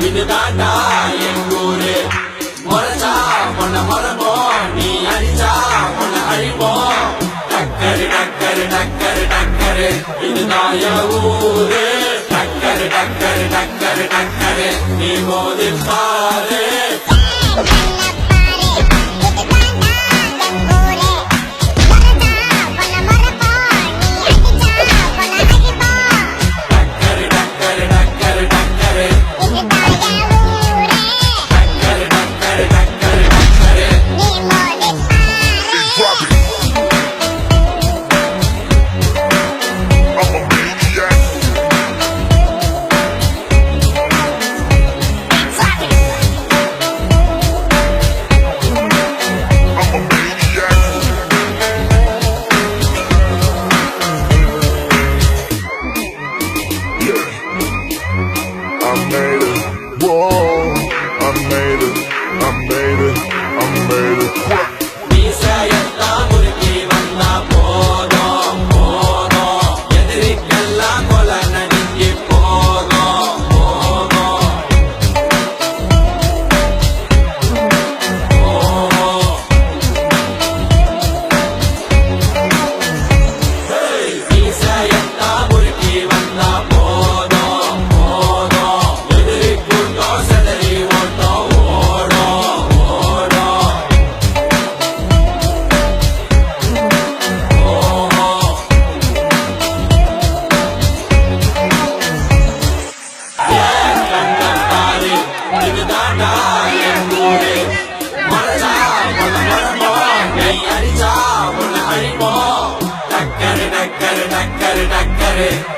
இதுதாண்டா என் ஊரு. முறைச்சா பொண்ண மரபோம், நீ அடிச்சா பொண்ண அழிப்போம். டக்கரு டக்கரு டக்கரு டக்கரு இதுதான் என் ஊரு. டக்கரு டக்கரு டக்கரு டக்கரு நீ மோதி பாரு.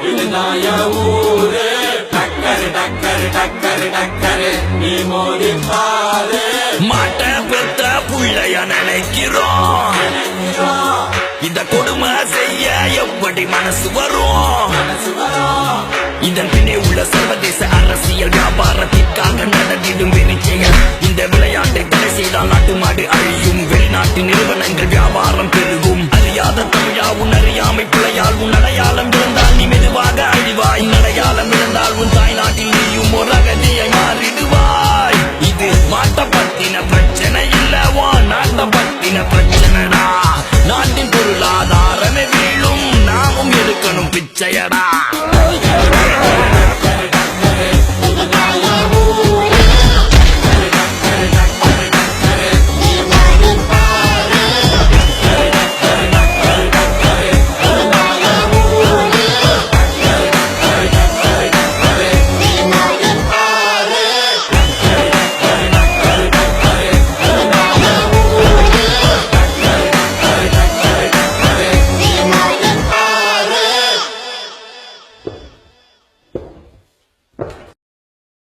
இதுதான் என் ஊரு. டக்கரு டக்கரு டக்கரு டக்கரு நீ மோதி பாரு. மாட்ட பெத்த புள்ளைய நினைக்கிறோம். இந்த கொடுமை செய்ய எப்படி மனசு வரும்? இதன் பின்னே உள்ள சர்வதேச அரசியல் வியாபாரத்திற்காக நடந்திடும் வெறிச்செயல். இந்த விளையாட்டை தடை செய்தால் நாட்டு மாடு அழியும். வெளிநாட்டு நிறுவனங்கள் வியாபாரம் பெருகும். அறியாத தமிழா உன் அறியாமை பிழையால் உன் அடையாளம் இருந்தால் நீ மெதுவாக அழிவாய். அடையாளம் இருந்தால் உன் தாய் நாட்டில் நீயும் ஒரு அகதியை மாறிடுவாய். இது மாட்ட பத்தின பிரச்சனை இல்லவா, நாட்ட பத்தின பிரச்சனைடா. நாட்டின் பொருளாதாரமே வீழும், நாமும் எடுக்கணும் பிச்சையடா.